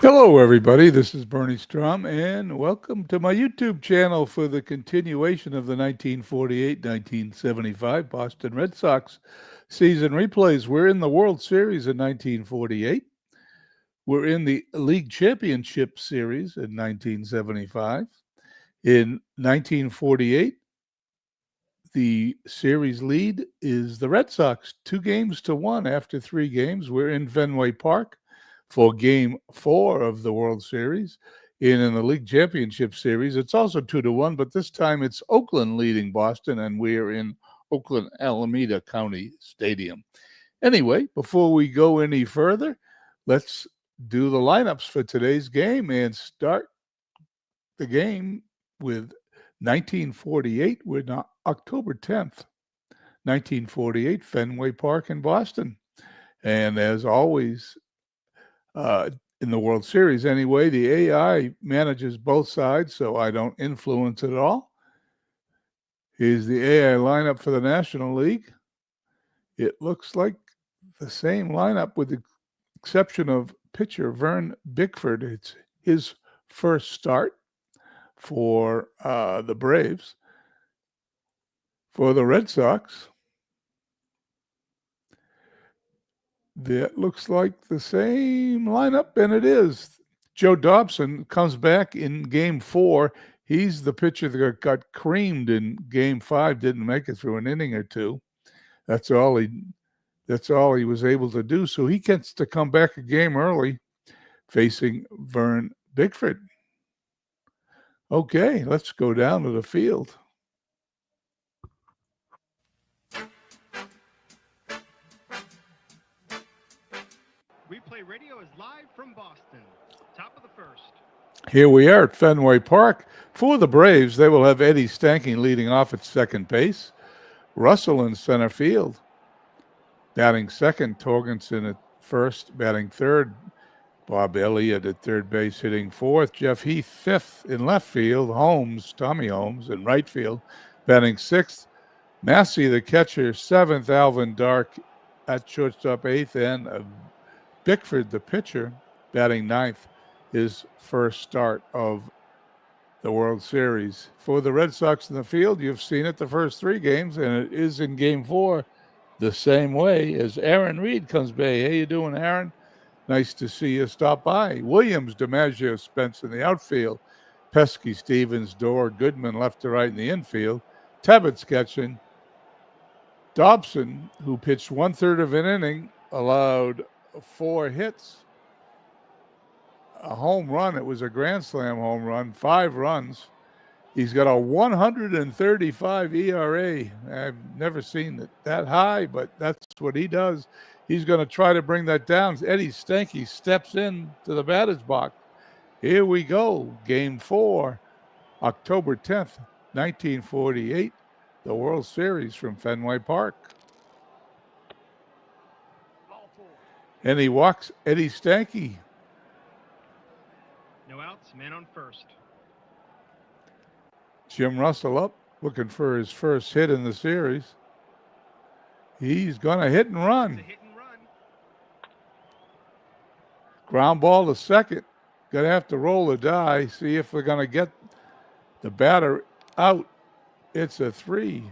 Hello, everybody. This is Bernie Strom, and welcome to my YouTube channel for the continuation of the 1948 1975 Boston Red Sox season replays. We're in the World Series in 1948. We're in the League Championship Series in 1975. In 1948, the series lead is the Red Sox, 2-1 after 3 games. We're in Fenway Park for game 4 of the World Series. In the League Championship Series, it's also 2-1, but this time it's Oakland leading Boston, and we're in Oakland Alameda County Stadium. Anyway, before we go any further, let's do the lineups for today's game and start the game with 1948. We're not October 10th, 1948, Fenway Park in Boston. And as always, in the World Series anyway, the AI manages both sides, so I don't influence it at all. Here's the AI lineup for the National League. It looks like the same lineup with the exception of pitcher Vern Bickford. It's his first start for the Braves. For the Red Sox, that looks like the same lineup, and it is. Joe Dobson comes back in game 4. He's the pitcher that got creamed in game 5, didn't make it through an inning or two. That's all he was able to do. So he gets to come back a game early facing Vern Bickford. Okay, let's go down to the field. Replay Radio is live from Boston. Top of the first. Here we are at Fenway Park. For the Braves, they will have Eddie Stanky leading off at second base. Russell in center field. Batting second, Torgenson at first. Batting third, Bob Elliott at third base, hitting fourth. Jeff Heath fifth in left field. Tommy Holmes in right field. Batting sixth, Massey the catcher, seventh. Alvin Dark at shortstop, eighth. And Bickford the pitcher, batting ninth, his first start of the World Series. For the Red Sox in the field, you've seen it the first 3 games, and it is in game 4 the same way as Aaron Reed comes by. How you doing, Aaron? Nice to see you stop by. Williams, DiMaggio, Spence in the outfield. Pesky, Stevens, Dorr, Goodman left to right in the infield. Tebbets catching. Dobson, who pitched 1/3 of an inning, allowed 4 hits, a home run. It was a grand slam home run, 5 runs. He's got a 135 ERA. I've never seen it that high, but that's what he does. He's going to try to bring that down. Eddie Stanky steps in to the batter's box. Here we go. Game 4, October 10th, 1948, the World Series from Fenway Park. And he walks Eddie Stanky. No outs, man on first. Jim Russell up, looking for his first hit in the series. He's going to hit and run. It's a hit and run. Ground ball to second. Going to have to roll the die, see if they're going to get the batter out. It's a 3.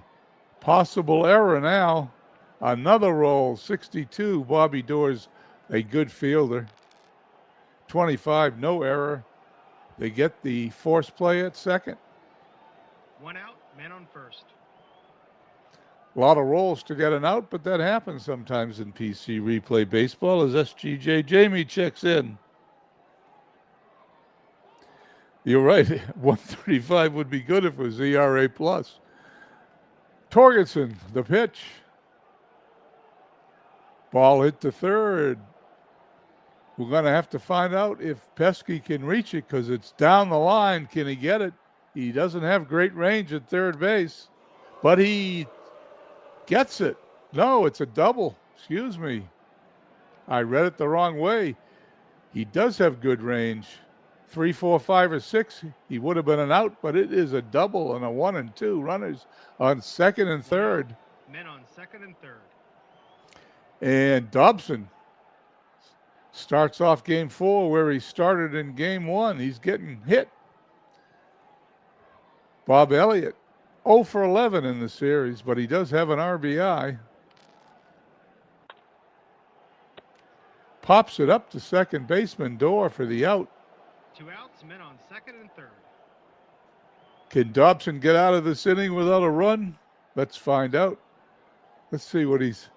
Possible error now. Another roll, 62. Bobby Doerr's a good fielder. 25, no error. They get the force play at second. 1 out, man on first. A lot of rolls to get an out, but that happens sometimes in PC replay baseball as SGJ Jamie checks in. You're right. 135 would be good if it was ERA plus. Torgenson, the pitch. Ball hit to third. We're going to have to find out if Pesky can reach it because it's down the line. Can he get it? He doesn't have great range at third base, but he gets it. No, it's a double. Excuse me. I read it the wrong way. He does have good range. 3, 4, 5, or 6, he would have been an out, but it is a double and a 1 and 2 runners on second and third. Men on second and third. And Dobson Starts off game 4 where he started in game 1. He's getting hit. Bob Elliott, 0 for 11 in the series, but he does have an RBI. Pops it up to second baseman Dorr for the out. 2 outs, men on second and third. Can Dobson get out of this inning without a run? Let's find out. Let's see what he's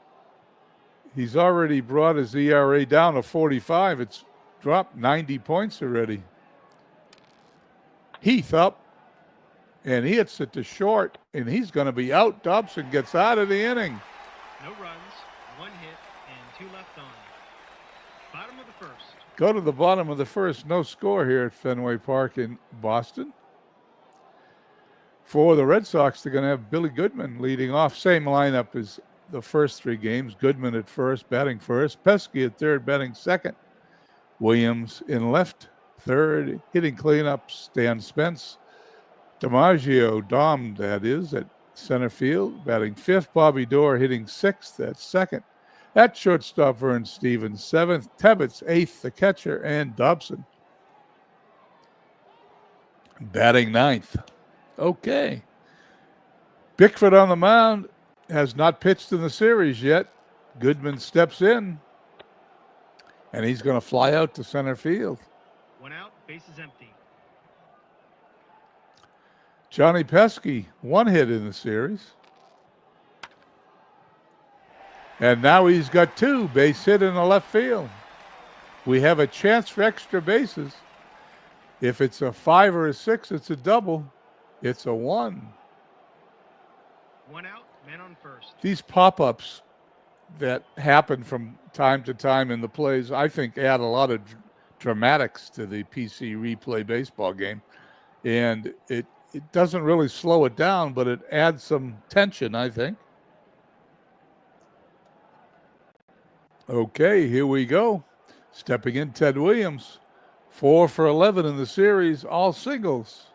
already brought his ERA down to 45. It's dropped 90 points already. Heath up, and he hits it to short, and he's going to be out. Dobson gets out of the inning. No runs, 1 hit, and 2 left on. Bottom of the first. Go to the bottom of the first. No score here at Fenway Park in Boston. For the Red Sox, they're going to have Billy Goodman leading off. Same lineup as the first 3 games. Goodman at first, batting first. Pesky at third, batting second. Williams in left, third. Hitting cleanups, Stan Spence. DiMaggio, Dom, that is, at center field, batting fifth. Bobby Dorr hitting sixth at second. At shortstop, Vern Stevens, seventh. Tebbets, eighth, the catcher, and Dobson batting ninth. Okay. Bickford on the mound, has not pitched in the series yet. Goodman steps in, and he's going to fly out to center field. 1 out, bases empty. Johnny Pesky, 1 hit in the series. And now he's got 2, base hit in the left field. We have a chance for extra bases. If it's a 5 or a 6, it's a double. It's a 1. 1 out, man on first. These pop-ups that happen from time to time in the plays, I think, add a lot of dramatics to the PC replay baseball game. And it doesn't really slow it down, but it adds some tension, I think. Okay, here we go. Stepping in, Ted Williams. 4 for 11 in the series, all singles.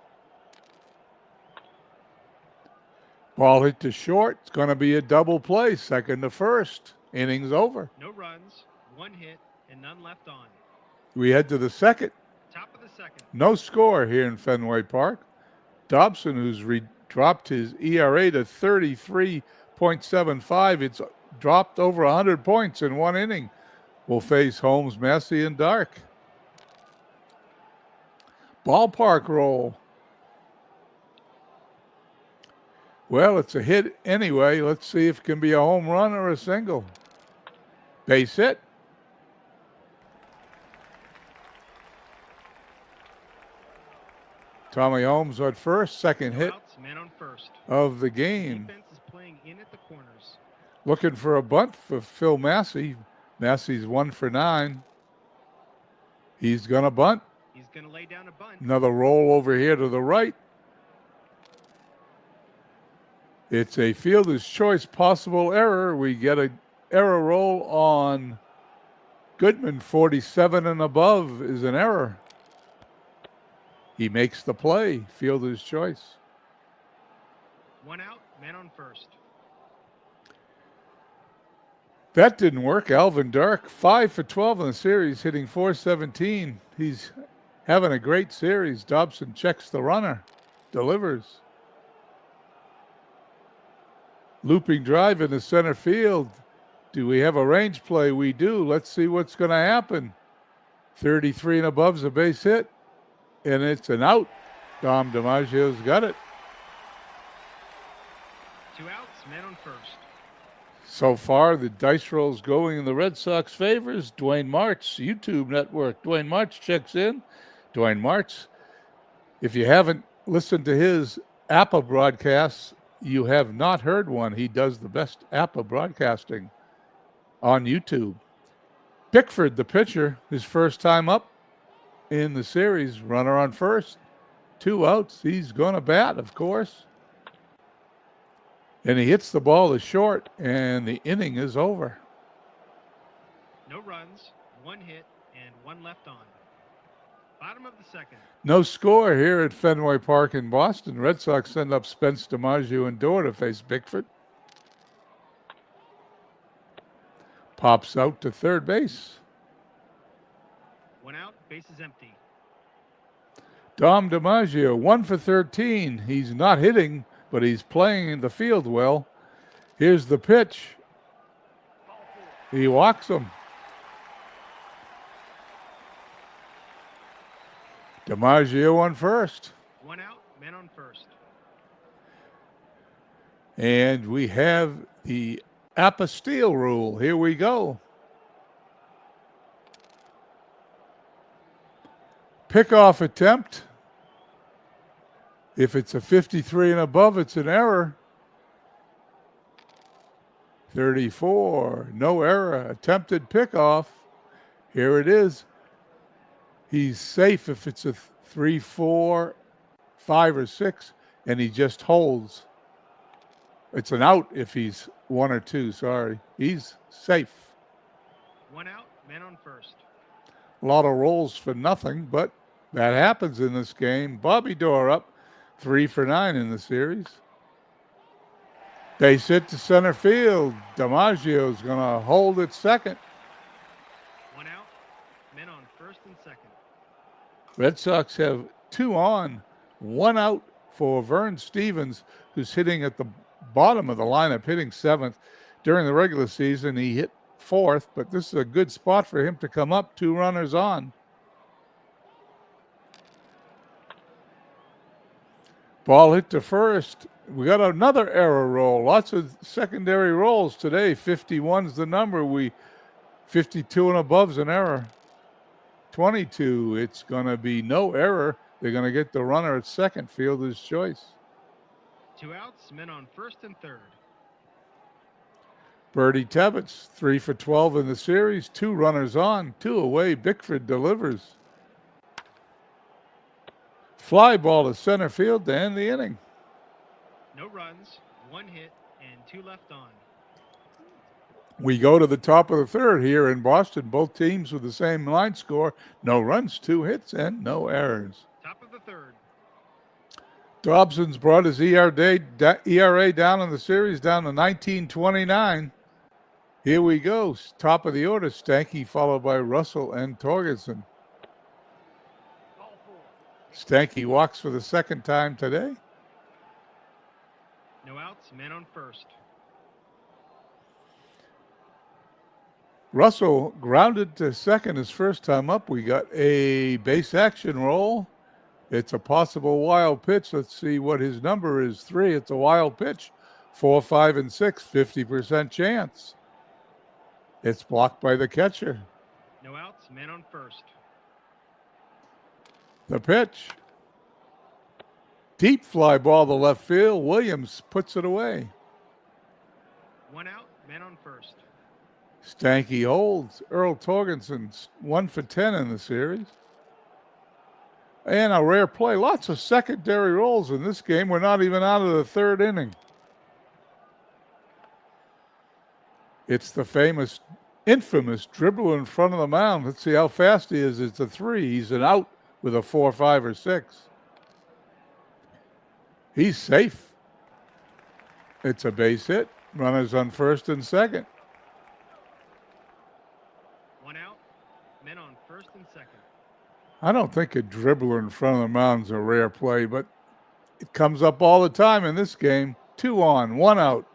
Ball hit to short. It's going to be a double play, second to first. Innings over. No runs, 1 hit, and none left on. We head to the second. Top of the second. No score here in Fenway Park. Dobson, who's dropped his ERA to 33.75. It's dropped over 100 points in 1 inning. Will face Holmes, Massey, and Dark. Ballpark roll. Well, it's a hit anyway. Let's see if it can be a home run or a single. Base hit. Tommy Holmes at first, second hit Outs, man on first. of the game. Defense is playing in at the corners. Looking for a bunt for Phil Massey. Massey's 1 for 9. He's going to bunt. He's going to lay down a bunt. Another roll over here to the right. It's a fielder's choice possible error. We get an error roll on Goodman. 47 and above is an error. He makes the play, fielder's choice. 1 out, man on first. That didn't work. Alvin Dark, 5 for 12 in the series, hitting .417. He's having a great series. Dobson checks the runner, delivers. Looping drive in the center field. Do we have a range play? We do. Let's see what's going to happen. 33 and above's a base hit, and it's an out. Dom DiMaggio's got it. 2 outs, man on first. So far, the dice roll's going in the Red Sox favors. Dwayne March, YouTube network. Dwayne March checks in. Dwayne March, if you haven't listened to his APA broadcasts, you have not heard one. He does the best APA broadcasting on YouTube. Bickford, the pitcher, his first time up in the series. Runner on first. 2 outs. He's going to bat, of course. And he hits the ball to short, and the inning is over. No runs, 1 hit, and 1 left on. Bottom of the second. No score here at Fenway Park in Boston. Red Sox send up Spence, DiMaggio, and Dorr to face Bickford. Pops out to third base. Base is empty. Dom DiMaggio, 1 for 13. He's not hitting, but he's playing in the field well. Here's the pitch. He walks him. DiMaggio on first. 1 out, men on first. And we have the Apostille rule. Here we go. Pickoff attempt. If it's a 53 and above, it's an error. 34, no error. Attempted pickoff. Here it is. He's safe if it's a 3, 4, 5, or 6, and he just holds. It's an out if he's 1 or 2, sorry. He's safe. 1 out, men on first. A lot of rolls for nothing, but that happens in this game. Bobby Doerr up 3 for 9 in the series. Base hit to center field. DiMaggio's going to hold at second. 1 out, men on first and second. Red Sox have 2 on, 1 out for Vern Stevens, who's hitting at the bottom of the lineup, hitting 7th. During the regular season, he hit 4th, but this is a good spot for him to come up. 2 runners on. Ball hit to first. We got another error roll. Lots of secondary rolls today. 51's the number. 52 and above's an error. 22, it's going to be no error. They're going to get the runner at second, fielder's choice. 2 outs, men on first and third. Bertie Tebbets, 3 for 12 in the series. 2 runners on, 2 away. Bickford delivers. Fly ball to center field to end the inning. No runs, 1 hit, and 2 left on. We go to the top of the third here in Boston. Both teams with the same line score. No runs, 2 hits, and no errors. Top of the third. Dobson's brought his ERA down in the series, down to 19.29. Here we go. Top of the order, Stanky, followed by Russell and Torgerson. Stanky walks for the second time today. No outs, men on first. Russell grounded to second his first time up. We got a base action roll. It's a possible wild pitch. Let's see what his number is. 3. It's a wild pitch. 4, 5, and 6. 50% chance. It's blocked by the catcher. No outs, men on first. The pitch. Deep fly ball to left field. Williams puts it away. 1 out, men on first. Stanky holds. Earl Torgenson's 1 for 10 in the series. And a rare play. Lots of secondary rolls in this game. We're not even out of the third inning. It's the infamous dribble in front of the mound. Let's see how fast he is. It's a 3. He's an out with a 4, 5, or 6. He's safe. It's a base hit. Runners on first and second. 1 out, men on first and second. I don't think a dribbler in front of the mound's a rare play, but it comes up all the time in this game. 2 on, 1 out.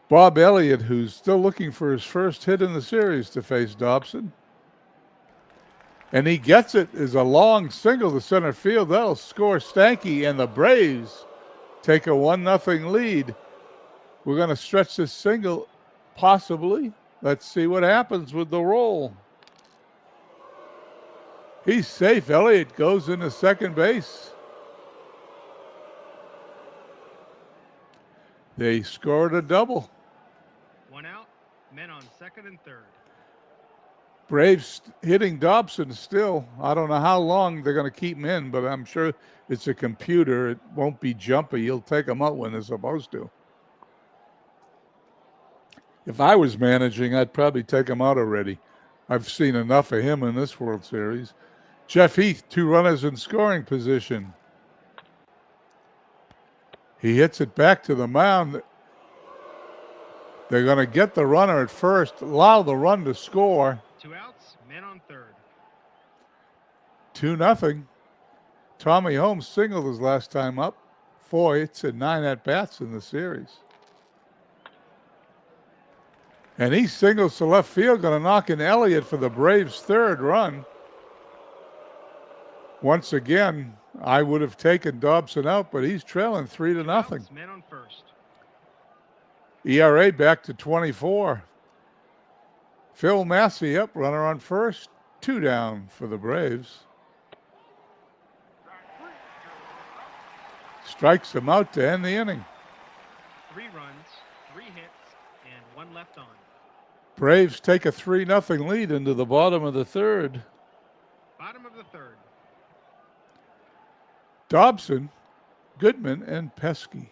Bob Elliott, who's still looking for his first hit in the series to face Dobson. And he gets it as a long single to center field. That'll score Stanky, and the Braves take a 1-0 lead. We're going to stretch this single, possibly. Let's see what happens with the roll. He's safe. Elliott goes into second base. They scored a double. 1 out, men on second and third. Braves hitting Dobson still. I don't know how long they're going to keep him in, but I'm sure it's a computer. It won't be jumpy. He'll take them out when they're supposed to. If I was managing, I'd probably take him out already. I've seen enough of him in this World Series. Jeff Heath, 2 runners in scoring position. He hits it back to the mound. They're going to get the runner at first, allow the run to score. 2 outs, men on third. 2-0. Tommy Holmes singled his last time up. 4 hits and 9 at-bats in the series. And he singles to left field, going to knock in Elliott for the Braves' 3rd run. Once again, I would have taken Dobson out, but he's trailing 3-0. Man on first. ERA back to 24. Phil Massey up, runner on first. 2 down for the Braves. Strikes him out to end the inning. 3 runs, 3 hits, and 1 left on. Braves take a 3-0 lead into the bottom of the 3rd. Bottom of the 3rd. Dobson, Goodman, and Pesky.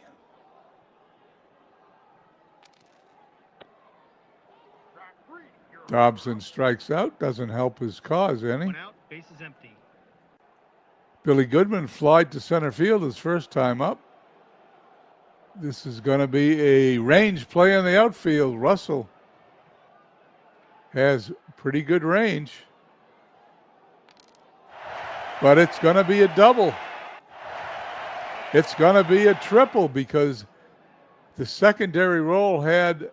Dobson strikes out, doesn't help his cause any. 1 out, base is empty. Billy Goodman flied to center field his first time up. This is going to be a range play in the outfield. Russell has pretty good range, but it's going to be a double. It's going to be a triple because the secondary roll had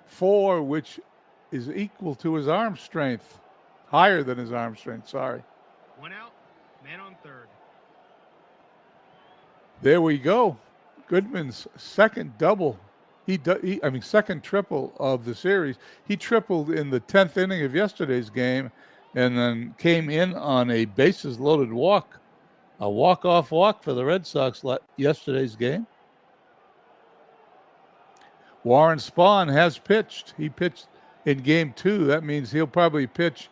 4, which is equal to his arm strength, higher than his arm strength, sorry. 1 out, man on third. There we go. Goodman's second double. Second triple of the series. He tripled in the 10th inning of yesterday's game and then came in on a bases loaded walk, a walk-off walk for the Red Sox yesterday's game. Warren Spahn has pitched. He pitched in game 2. That means he'll probably pitch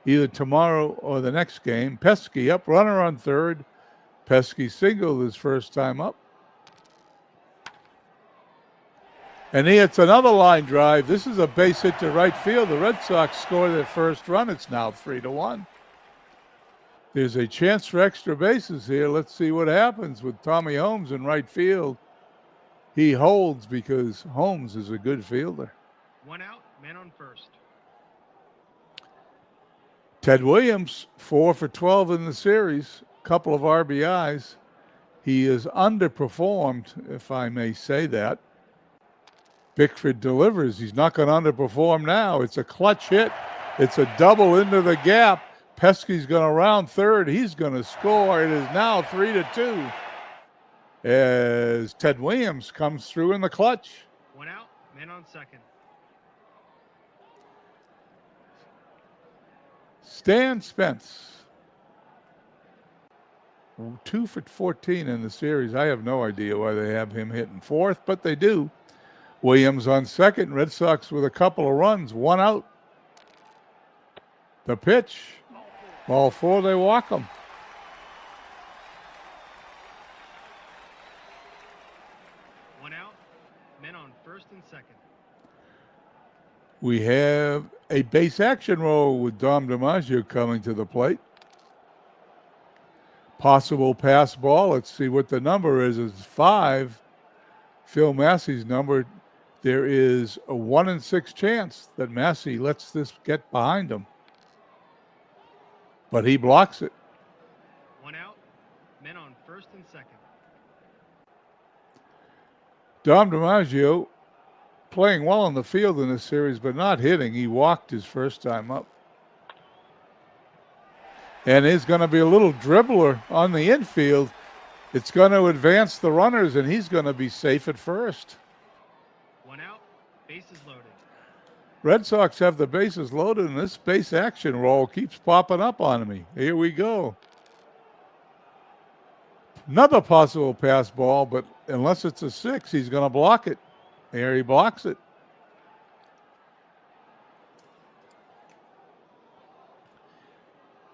either tomorrow or the next game. Pesky up, runner on third. Pesky singled his first time up. And he hits another line drive. This is a base hit to right field. The Red Sox score their first run. It's now 3-1. There's a chance for extra bases here. Let's see what happens with Tommy Holmes in right field. He holds because Holmes is a good fielder. 1 out, man on first. Ted Williams, 4 for 12 in the series, couple of RBIs. He is underperformed, if I may say that. Bickford delivers. He's not going to underperform now. It's a clutch hit. It's a double into the gap. Pesky's going to round third. He's going to score. It is now 3-2 as Ted Williams comes through in the clutch. 1 out, man on second. Stan Spence, 2 for 14 in the series. I have no idea why they have him hitting fourth, but they do. Williams on second. Red Sox with a couple of runs, 1 out. The pitch. Ball 4, they walk him. One out, men on first and second. We have a base action roll with Dom DiMaggio coming to the plate. Possible pass ball. Let's see what the number is. It's 5. Phil Massey's number. There is a 1 in 6 chance that Massey lets this get behind him. But he blocks it. 1 out, men on first and second. Dom DiMaggio playing well in the field in this series, but not hitting. He walked his first time up. And is going to be a little dribbler on the infield. It's going to advance the runners, and he's going to be safe at first. 1 out, bases loaded. Red Sox have the bases loaded, and this base action roll keeps popping up on me. Here we go. Another possible pass ball, but unless it's a 6, he's going to block it. There he blocks it.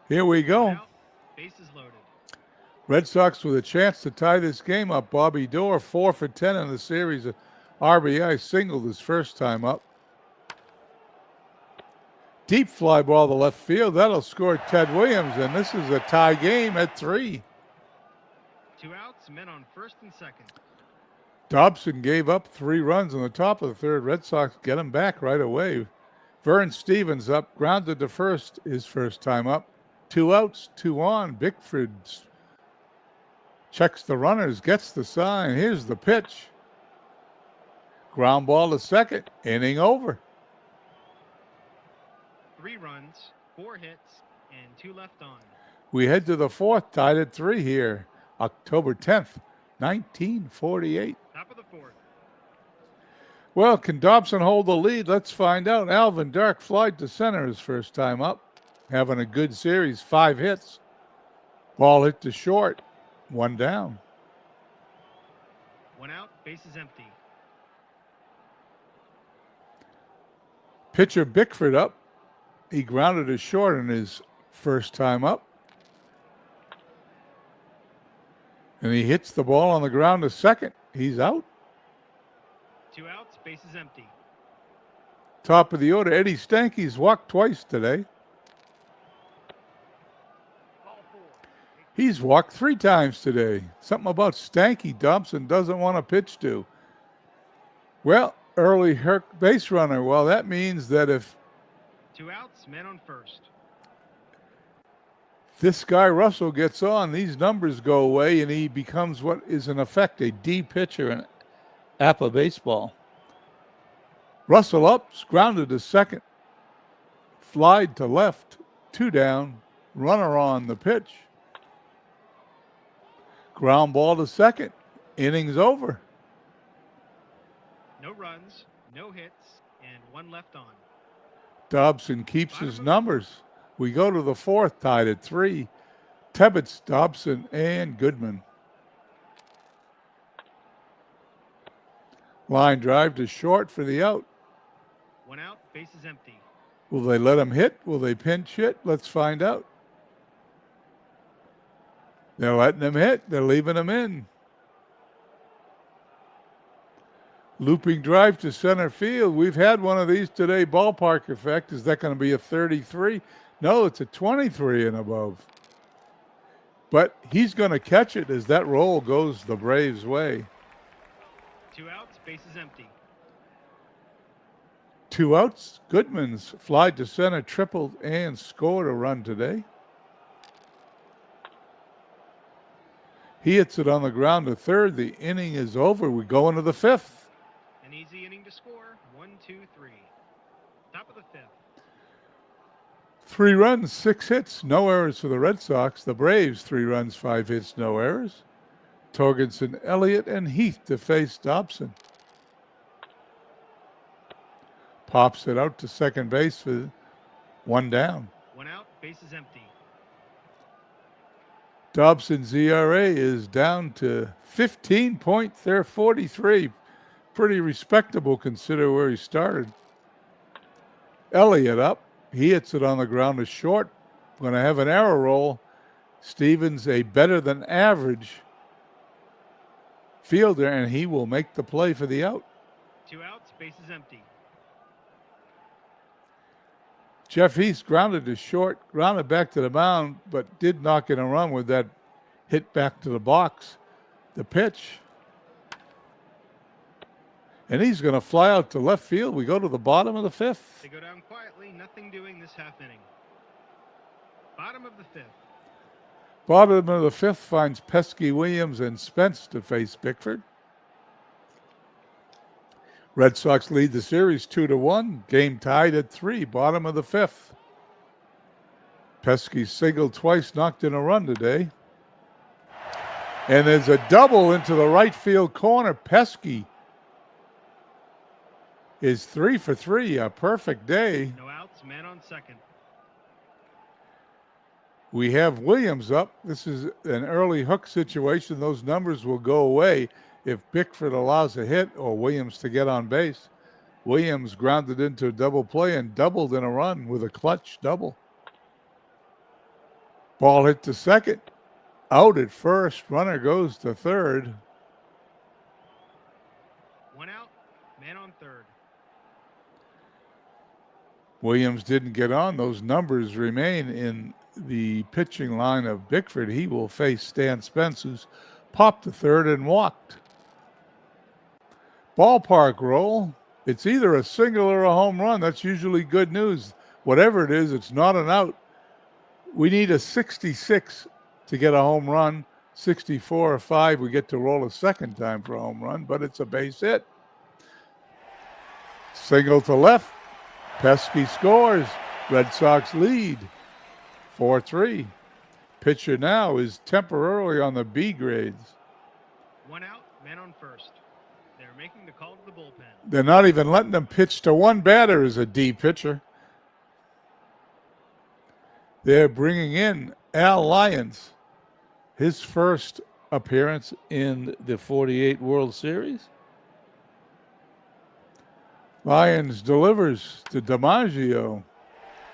Here we go. 1 out, bases loaded. Red Sox with a chance to tie this game up. Bobby Doerr, 4 for 10 in the series. RBI singled his first time up. Deep fly ball to left field. That'll score Ted Williams, and this is a tie game at 3. 2 outs, men on first and second. Dobson gave up 3 runs in the top of the third. Red Sox get him back right away. Vern Stevens up, grounded to first his first time up. 2 outs, 2 on. Bickford checks the runners, gets the sign. Here's the pitch. Ground ball to second. Inning over. 3 runs, 4 hits, and 2 left on. We head to the fourth, tied at 3 here, October 10th, 1948. Top of the 4th. Well, can Dobson hold the lead? Let's find out. Alvin Dark flied to center his first time up. Having a good series, 5 hits. Ball hit to short, 1 down. 1 out, bases empty. Pitcher Bickford up. He grounded to short in his first time up. And he hits the ball on the ground to second. He's out. 2 outs, bases empty. Top of the order, Eddie Stanky's walked twice today. Ball 4. He's walked 3 times today. Something about Stanky Dobson doesn't want to pitch to. Well, early Herc base runner. Well, that means that if 2 outs, man on first. this guy Russell gets on, these numbers go away, and he becomes what is in effect a D pitcher in APA baseball. Russell up, grounded to second, flied to left, 2 down, runner on the pitch. Ground ball to second, innings over. No runs, no hits, and 1 left on. Dobson keeps his numbers. We go to the fourth, tied at 3. Tebbets, Dobson, and Goodman. Line drive to short for the out. 1 out, bases empty. Will they let him hit? Will they pinch hit? Let's find out. They're letting him hit. They're leaving him in. Looping drive to center field. We've had one of these today. Ballpark effect. Is that going to be a 33? No, it's a 23 and above. But he's going to catch it as that roll goes the Braves' way. 2 outs, bases empty. 2 outs. Goodman's fly to center, tripled, and scored a run today. He hits it on the ground to third. The inning is over. We go into the 5th. An easy inning to score. 1, 2, 3. Top of the 5th. 3 runs, 6 hits, no errors for the Red Sox. The Braves, 3 runs, 5 hits, no errors. Torgensen, Elliott, and Heath to face Dobson. Pops it out to second base for 1 down. 1 out, bases empty. Dobson's ERA is down to 15.43. Pretty respectable consider where he started. Elliott up. He hits it on the ground to short. Going to have an error roll. Stevens, a better than average fielder, and he will make the play for the out. 2 outs, bases empty. Jeff Heath grounded to short, grounded back to the mound, but did knock in a run with that hit back to the box. The pitch. And he's going to fly out to left field. We go to the bottom of the 5th. They go down quietly, nothing doing this half inning. Bottom of the 5th. Bottom of the 5th finds Pesky, Williams, and Spence to face Bickford. Red Sox lead the series 2-1. Game tied at 3. Bottom of the 5th. Pesky singled twice, knocked in a run today. And there's a double into the right field corner. Pesky is 3 for 3. A perfect day. No outs, man on second. We have Williams up. This is an early hook situation. Those numbers will go away if Bickford allows a hit or Williams to get on base. Williams grounded into a double play and doubled in a run with a clutch double. Ball hit to second. Out at first. Runner goes to third. 1 out, man on third. Williams didn't get on. Those numbers remain in the pitching line of Bickford. He will face Stan Spence, who's popped to third and walked. Ballpark roll. It's either a single or a home run. That's usually good news. Whatever it is, it's not an out. We need a 66 to get a home run. 64 or 5, we get to roll a second time for a home run, but it's a base hit. Single to left. Pesky scores. Red Sox lead 4-3. Pitcher now is temporarily on the B grades. 1 out, men on first. They're making the call to the bullpen. They're not even letting them pitch to one batter as a D pitcher. They're bringing in Al Lyons, his first appearance in the 48 World Series. Lyons delivers to DiMaggio.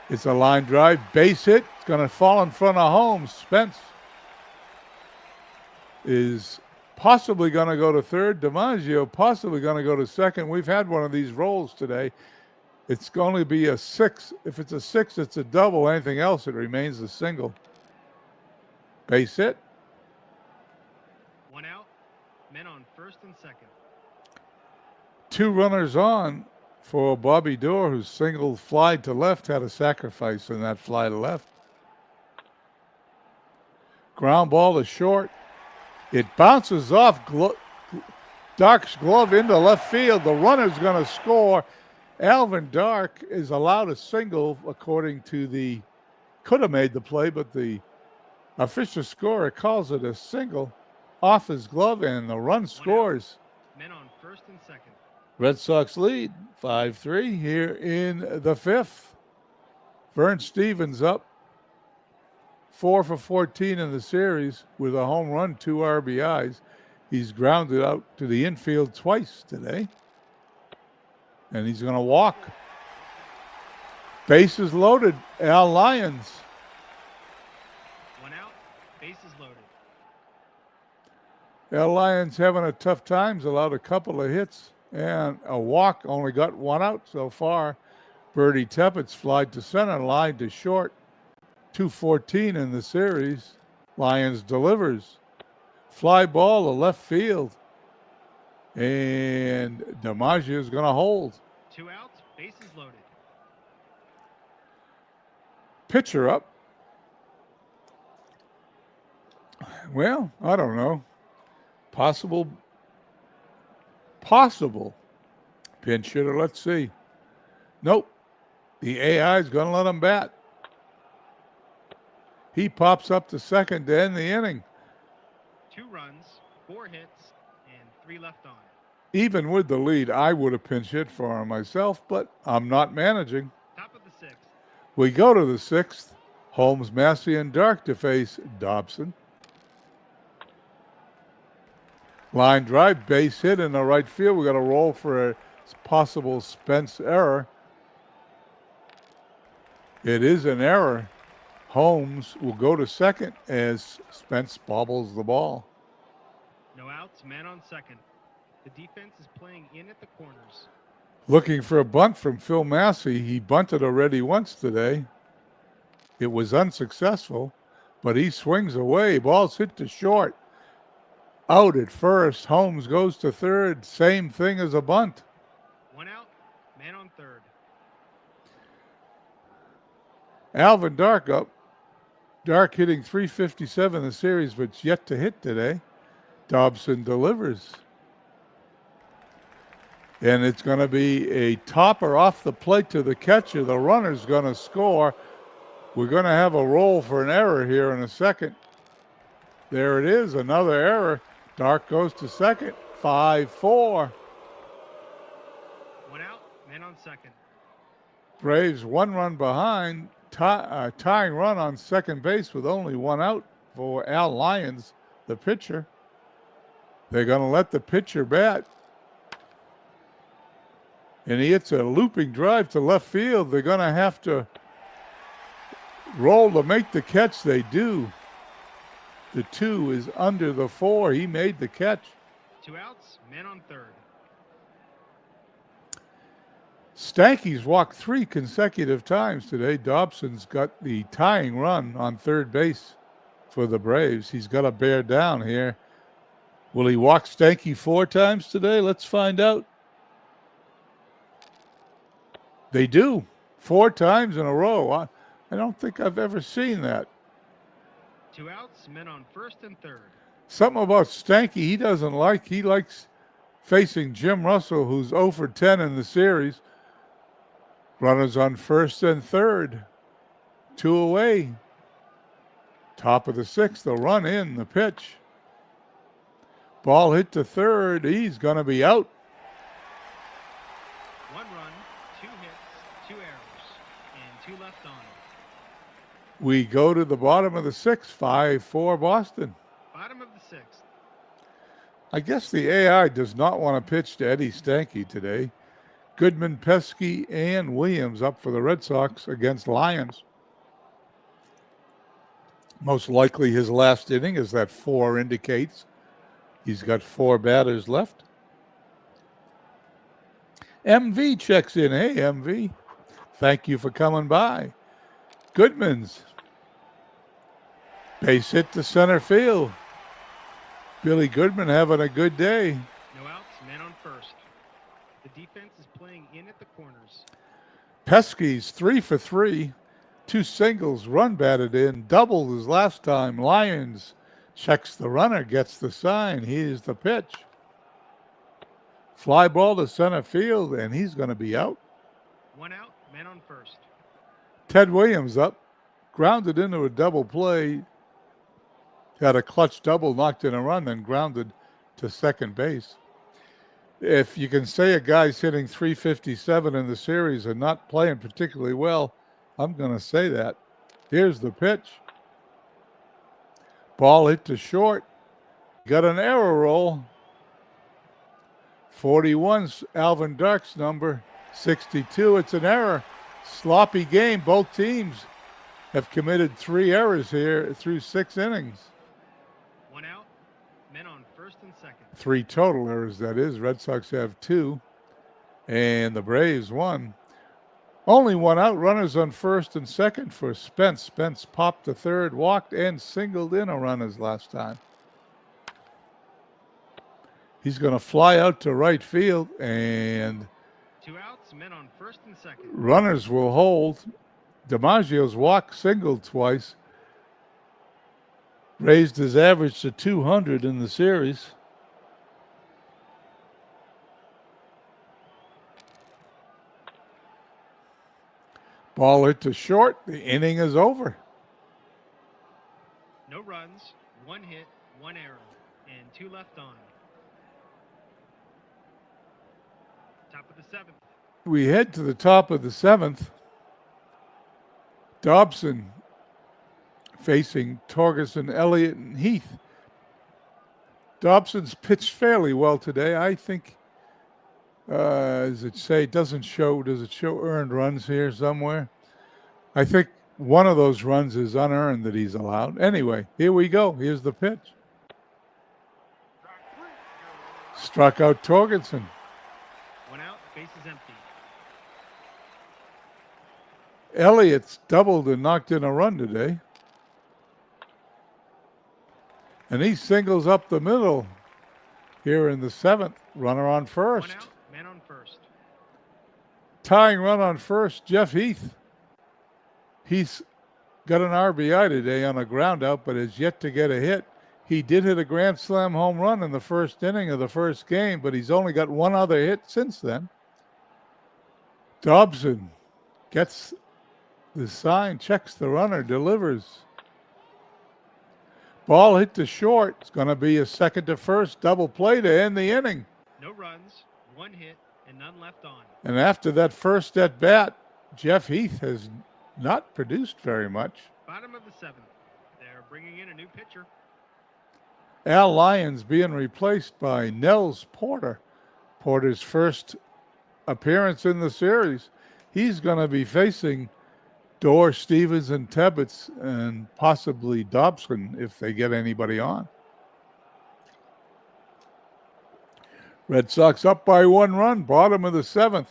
It's a line drive, base hit. It's going to fall in front of home. Spence is possibly going to go to third. DiMaggio possibly going to go to second. We've had one of these rolls today. It's going to be a 6. If it's a 6, it's a double. Anything else, it remains a single. Base hit. 1 out, men on first and second. 2 runners on for Bobby Doerr, whose single fly to left had a sacrifice in that fly to left. Ground ball to short. It bounces off Dark's glove into left field. The runner's going to score. Alvin Dark is allowed a single according to could have made the play, but the official scorer calls it a single off his glove, and the run scores. Men on first and second. Red Sox lead 5-3 here in the 5th. Vern Stevens up 4 for 14 in the series with a home run, 2 RBIs. He's grounded out to the infield twice today. And he's going to walk. Bases loaded. Al Lyons. 1 out, bases loaded. Al Lyons having a tough time. He's allowed a couple of hits and a walk. Only got 1 out so far. Bertie Teppett's fly to center, line to short. 2:14 in the series. Lyons delivers. Fly ball to left field. And DiMaggio is going to hold. 2 outs, bases loaded. Pitcher up. Well, I don't know. Possible pinch hitter. Let's see. Nope. The AI is going to let him bat. He pops up to second to end the inning. 2 runs, 4 hits, and 3 left on. Even with the lead, I would have pinch hit for him myself, but I'm not managing. Top of the 6th. We go to the 6th. Holmes, Massey, and Dark to face Dobson. Line drive, base hit in the right field. We got to roll for a possible Spence error. It is an error. Holmes will go to second as Spence bobbles the ball. No outs, man on second. The defense is playing in at the corners. Looking for a bunt from Phil Massey. He bunted already once today. It was unsuccessful, but he swings away. Ball's hit to short. Out at first. Holmes goes to third. Same thing as a bunt. 1 out, man on third. Alvin Dark up. Dark hitting .357 in the series, but yet to hit today. Dobson delivers. And it's going to be a topper off the plate to the catcher. The runner's going to score. We're going to have a roll for an error here in a second. There it is, another error. Dark goes to second. 5-4. 1 out, man on second. Braves 1 run behind. Tying run on second base with only 1 out for Al Lyons, the pitcher. They're going to let the pitcher bat. And he hits a looping drive to left field. They're going to have to roll to make the catch. They do. The 2 is under the 4. He made the catch. 2 outs, man on third. Stanky's walked 3 consecutive times today. Dobson's got the tying run on third base for the Braves. He's got to bear down here. Will he walk Stanky 4 times today? Let's find out. They do. 4 times in a row. I don't think I've ever seen that. 2 outs, men on first and third. Something about Stanky he doesn't like. He likes facing Jim Russell, who's 0 for 10 in the series. Runners on first and third. 2 away. Top of the sixth, the run in, the pitch. Ball hit to third. He's going to be out. 1 run, 2 hits, 2 errors, and 2 left on. We go to the bottom of the sixth, 5-4 Boston. Bottom of the sixth. I guess the AI does not want to pitch to Eddie Stanky today. Goodman, Pesky, and Williams up for the Red Sox against Lions. Most likely his last inning, as that 4 indicates. He's got 4 batters left. MV checks in. Hey, MV. Thank you for coming by. Goodman's. Base hit to center field. Billy Goodman having a good day. No outs, men on first. The defense is playing in at the corners. Pesky's 3 for 3. 2 singles, run batted in, doubled his last time. Lyons checks the runner, gets the sign. Here's the pitch. Fly ball to center field, and he's going to be out. 1 out, men on first. Ted Williams up, grounded into a double play. Had a clutch double, knocked in a run, then grounded to second base. If you can say a guy's hitting 357 in the series and not playing particularly well, I'm going to say that. Here's the pitch. Ball hit to short. Got an error roll. 41's Alvin Dark's number. 62, it's an error. Sloppy game. Both teams have committed 3 errors here through 6 innings. 1 out, men on first and second. 3 total errors, that is. Red Sox have 2, and the Braves 1. Only 1 out, runners on first and second for Spence. Spence popped to third, walked, and singled in a run his last time. He's going to fly out to right field, and 2 outs, men on first and second. runners will hold. DiMaggio's walk singled twice. Raised his average to 200 in the series. Ball hit to short. The inning is over. No runs, 1 hit, 1 error, and 2 left on. Top of the 7th. We head to the top of the 7th. Dobson facing Torgerson, Elliott, and Heath. Dobson's pitched fairly well today. I think, does it show earned runs here somewhere? I think one of those runs is unearned that he's allowed. Anyway, here we go. Here's the pitch. Struck out Torgerson. 1 out, base is empty. Elliott's doubled and knocked in a run today. And he singles up the middle here in the 7th. Runner on first. 1 out, man on first. Tying run on first, Jeff Heath. He's got an RBI today on a ground out, but has yet to get a hit. He did hit a grand slam home run in the first inning of the first game, but he's only got 1 other hit since then. Dobson gets the sign, checks the runner, delivers. Ball hit to short. It's going to be a second to first double play to end the inning. No runs, 1 hit, and none left on. And after that first at bat, Jeff Heath has not produced very much. Bottom of the 7th. They're bringing in a new pitcher. Al Lyons being replaced by Nels Porter. Porter's first appearance in the series. He's going to be facing Dorr, Stevens, and Tebbets, and possibly Dobson if they get anybody on. Red Sox up by 1 run, bottom of the 7th.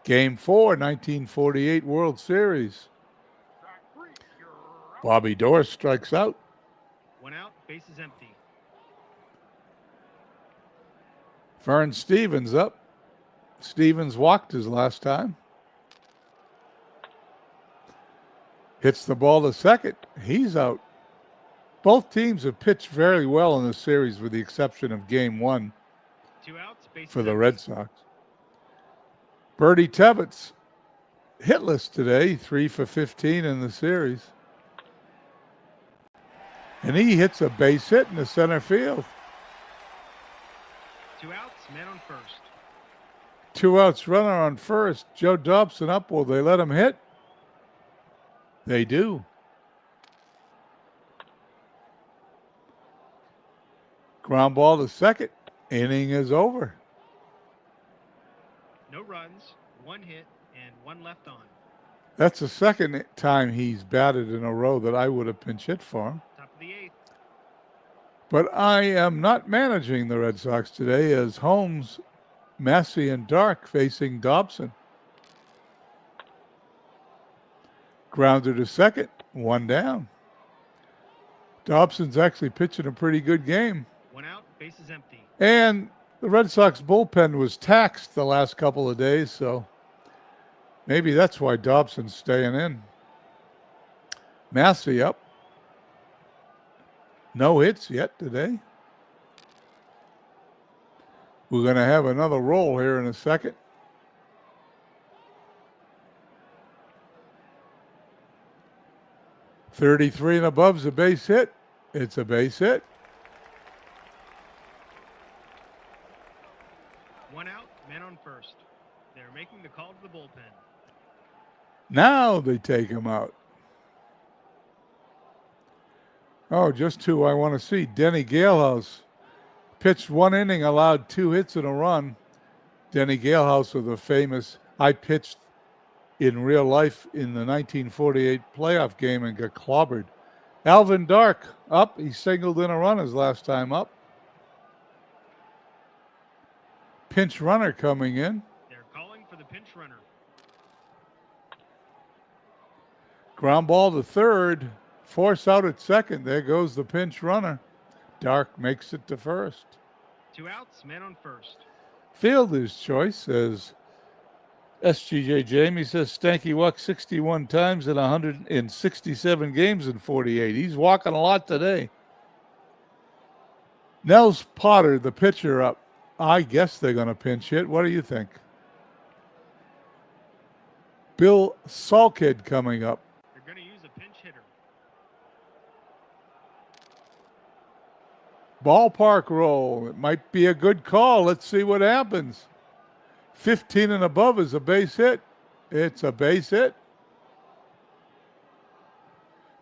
Game 4, 1948 World Series. Bobby Dorr strikes out. 1 out, base is empty. Vern Stevens up. Stevens walked his last time. Hits the ball to second. He's out. Both teams have pitched very well in this series with the exception of game one 2 outs, bases for the empty. Red Sox. Bertie Tebbets hitless today, 3 for 15 in the series. And he hits a base hit in the center field. 2 outs, men on first. 2 outs, runner on first. Joe Dobson up. Will they let him hit? They do. Ground ball to second. Inning is over. No runs, 1 hit, and 1 left on. That's the second time he's batted in a row that I would have pinch hit for him. Top of the 8th. But I am not managing the Red Sox today as Holmes, Massey, and Dark facing Dobson. Grounder to second, 1 down. Dobson's actually pitching a pretty good game. 1 out, bases empty. And the Red Sox bullpen was taxed the last couple of days, so maybe that's why Dobson's staying in. Massey up. No hits yet today. We're going to have another roll here in a second. .33 and above's a base hit. It's a base hit. 1 out, men on first. They're making the call to the bullpen. Now they take him out. Oh, just who I want to see. Denny Galehouse pitched 1 inning, allowed 2 hits and a run. Denny Galehouse of the famous I pitched in real life in the 1948 playoff game and got clobbered. Alvin Dark up. He singled in a run his last time up. Pinch runner coming in. They're calling for the pinch runner. Ground ball to third. Force out at second. There goes the pinch runner. Dark makes it to first. 2 outs, men on first. Fielder's choice, as SGJ Jamie says, Stanky walked 61 times in 167 games in 48. He's walking a lot today. Nels Potter, the pitcher, up. I guess they're going to pinch hit. What do you think? Bill Salkid coming up. They're going to use a pinch hitter. Ballpark roll. It might be a good call. Let's see what happens. 15 and above is a base hit. It's a base hit.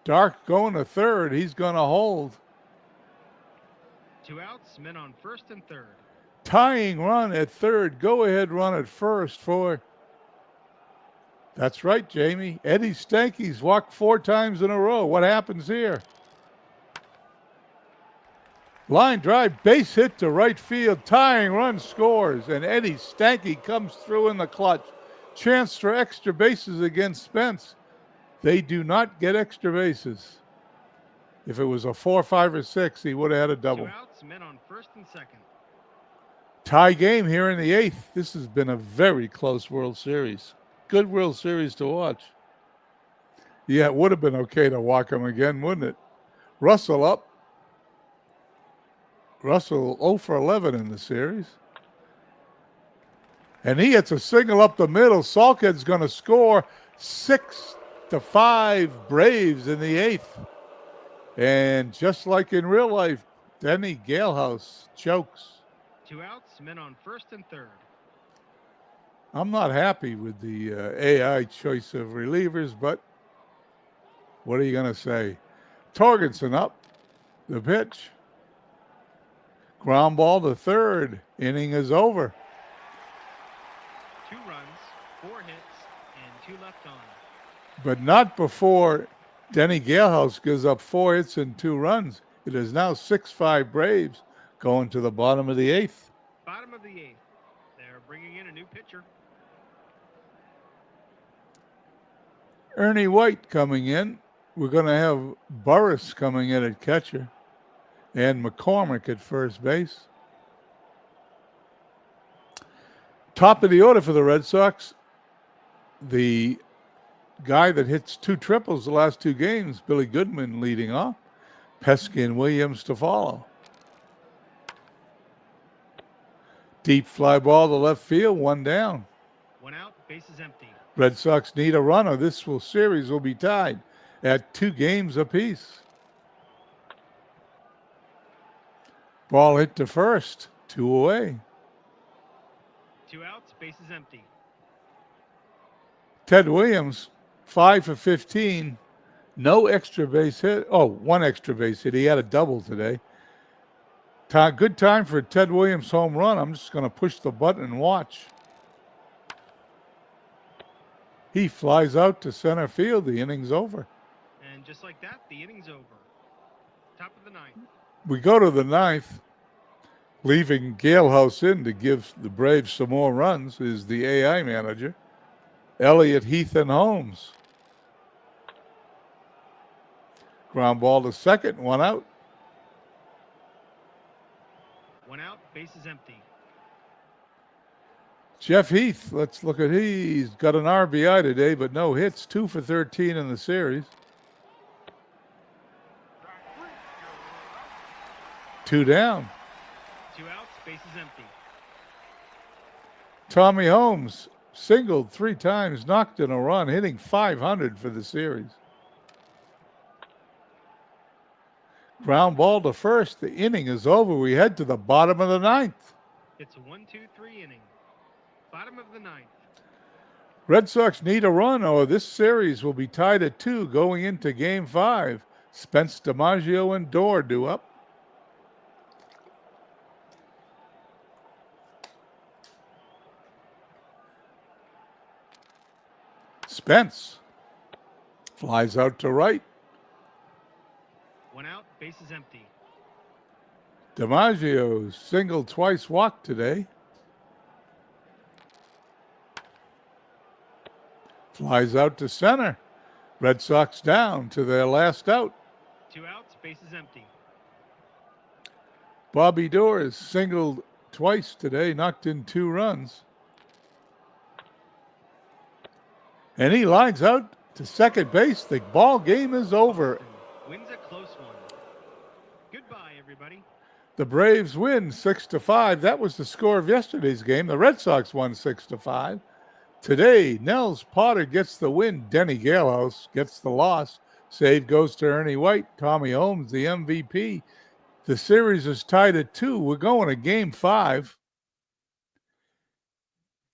Dark going to third. He's going to hold. 2 outs, men on first and third. Tying run at third. Go ahead run at first for. That's right, Jamie. Eddie Stanky's walked 4 times in a row. What happens here? Line drive, base hit to right field. Tying run scores, and Eddie Stanky comes through in the clutch. Chance for extra bases against Spence. They do not get extra bases. If it was a 4, 5, or 6, he would have had a double. 2 outs, men on first and second. Tie game here in the 8th. This has been a very close World Series. Good World Series to watch. Yeah, it would have been okay to walk him again, wouldn't it? Russell up. Russell 0 for 11 in the series. And he hits a single up the middle. Salkid's going to score 6-5 Braves in the 8th. And just like in real life, Denny Galehouse chokes. 2 outs, men on first and third. I'm not happy with the AI choice of relievers, but what are you going to say? Torgensen up. The pitch. Ground ball to third. Inning is over. 2 runs, 4 hits, and 2 left on. But not before Denny Galehouse gives up 4 hits and 2 runs. It is now 6-5 Braves going to the bottom of the 8th. Bottom of the 8th. They're bringing in a new pitcher. Ernie White coming in. We're going to have Burris coming in at catcher and McCormick at first base. Top of the order for the Red Sox, the guy that hits 2 triples the last 2 games, Billy Goodman leading off. Pesky and Williams to follow. Deep fly ball to left field, 1 down. 1 out, bases empty. Red Sox need a runner. This series will be tied at 2 games apiece. Ball hit to first, 2 away. 2 outs, bases empty. Ted Williams, 5 for 15. No extra base hit. Oh, 1 extra base hit. He had a double today. Good time for Ted Williams' home run. I'm just going to push the button and watch. He flies out to center field. The inning's over. And just like that, the inning's over. Top of the 9th. We go to the 9th. Leaving Galehouse in to give the Braves some more runs is the AI manager, Elliott, Heath, and Holmes. Ground ball to second, 1 out. 1 out, bases empty. Jeff Heath, let's look at he's got an RBI today, but no hits, 2 for 13 in the series. 2 down. 2 outs, bases empty. Tommy Holmes singled 3 times, knocked in a run, hitting .500 for the series. Ground ball to first. The inning is over. We head to the bottom of the 9th. It's a 1-2-3 inning. Bottom of the 9th. Red Sox need a run, or this series will be tied at 2 going into Game 5. Spence DiMaggio and Dorr due up. Spence flies out to right. 1 out, bases empty. DiMaggio singled twice, walked today. Flies out to center. Red Sox down to their last out. 2 outs, bases empty. Bobby Dorr singled twice today, knocked in 2 runs. And he lines out to second base. The ball game is over. Wins a close one. Goodbye, everybody. The Braves win 6-5. That was the score of yesterday's game. The Red Sox won 6-5. Today, Nels Potter gets the win. Denny Galehouse gets the loss. Save goes to Ernie White. Tommy Holmes, the MVP. The series is tied at 2. We're going to Game 5.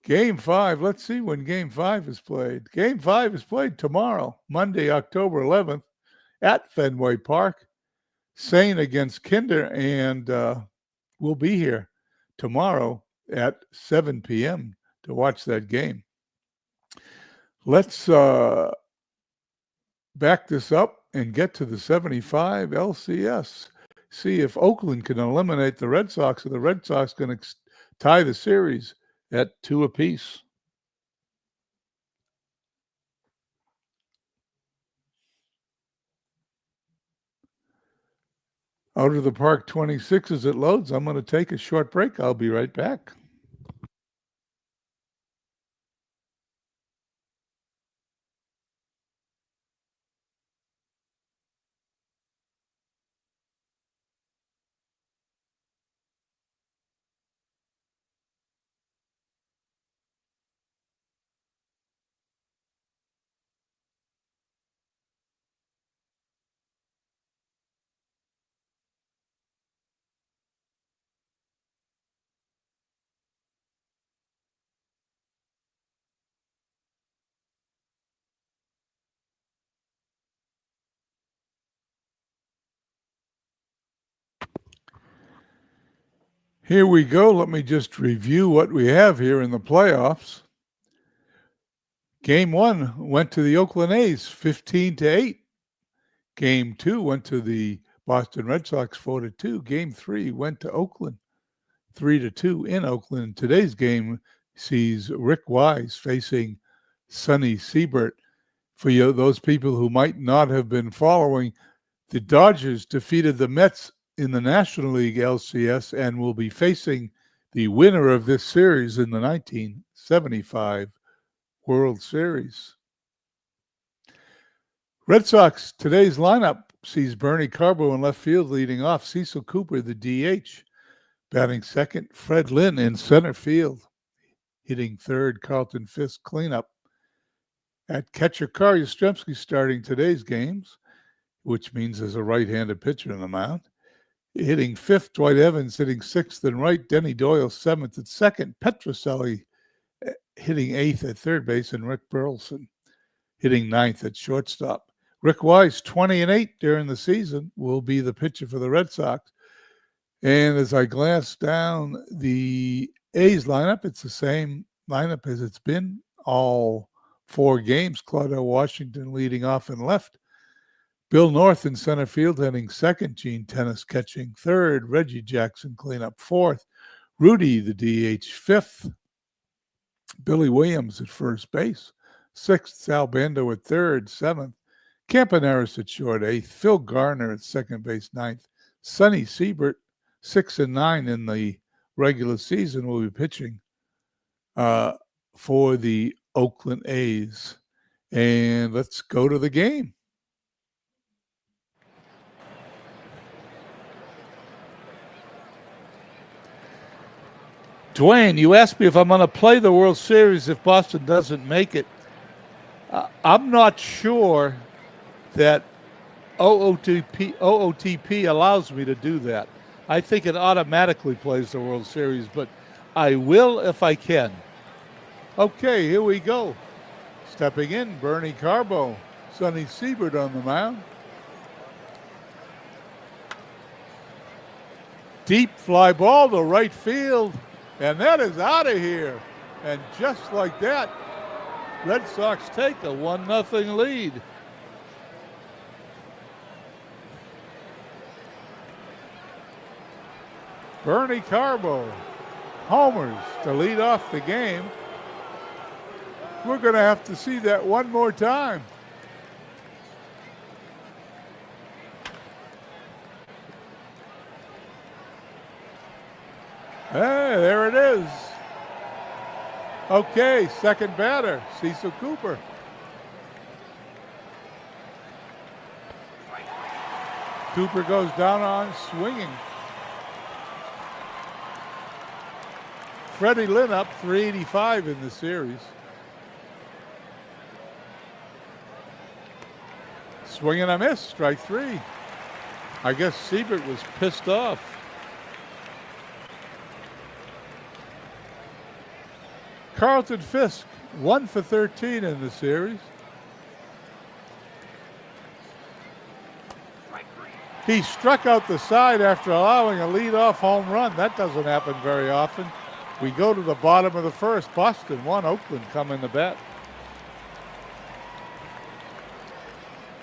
Game 5, let's see when Game 5 is played. Game 5 is played tomorrow, Monday, October 11th, at Fenway Park. Sain against Kinder, and we'll be here tomorrow at 7 p.m. to watch that game. Let's back this up and get to the 75 LCS. See if Oakland can eliminate the Red Sox, or the Red Sox going to tie the series at 2 apiece. Out of the Park 26 as it loads. I'm going to take a short break. I'll be right back. Here we go. Let me just review what we have here in the playoffs. Game 1 went to the Oakland A's 15-8. Game 2 went to the Boston Red Sox 4-2. Game 3 went to Oakland 3-2 in Oakland. Today's game sees Rick Wise facing Sonny Siebert. For those people who might not have been following, the Dodgers defeated the Mets in the National League LCS and will be facing the winner of this series in the 1975 World Series. Red Sox, today's lineup sees Bernie Carbo in left field leading off, Cecil Cooper, the DH. Batting second, Fred Lynn in center field. Hitting third, Carlton Fisk cleanup. At catcher, Carl Yastrzemski starting today's games, which means there's a right-handed pitcher in the mound. Hitting fifth, Dwight Evans hitting sixth and right. Denny Doyle seventh at second. Petroselli hitting eighth at third base, and Rick Burleson hitting ninth at shortstop. Rick Wise, 20-8 during the season, will be the pitcher for the Red Sox. And as I glance down the A's lineup, it's the same lineup as it's been all 4 games. Claudell Washington leading off in left. Bill North in center field hitting second. Gene Tennis catching third. Reggie Jackson cleanup fourth. Rudy, the DH, fifth. Billy Williams at first base. Sixth, Sal Bando at third. Seventh, Campaneris at short. Eighth, Phil Garner at second base. Ninth, Sonny Siebert, 6 and 9 in the regular season, will be pitching for the Oakland A's. And let's go to the game. Dwayne, you asked me if I'm going to play the World Series if Boston doesn't make it. I'm not sure that OOTP allows me to do that. I think it automatically plays the World Series, but I will if I can. Okay, here we go. Stepping in, Bernie Carbo, Sonny Siebert on the mound. Deep fly ball to right field, and that is out of here. And just like that, Red Sox take a 1-0 lead. Bernie Carbo homers to lead off the game. We're going to have to see that one more time. Hey, there it is. Okay, second batter, Cecil Cooper. Cooper goes down on swinging. Freddie Lynn up 385 in the series. Swing and a miss, strike 3. I guess Siebert was pissed off. Carlton Fisk, 1 for 13 in the series. He struck out the side after allowing a leadoff home run. That doesn't happen very often. We go to the bottom of the first. Boston 1, Oakland coming to bat.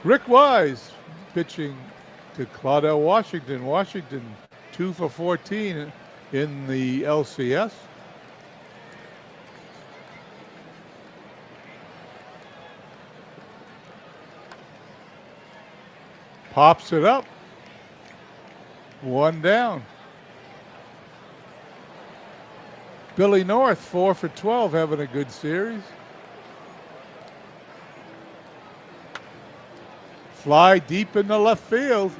Rick Wise pitching to Claudell Washington. Washington 2 for 14 in the LCS. Pops it up. 1 down. Billy North 4 for 12, having a good series. Fly deep in the left field.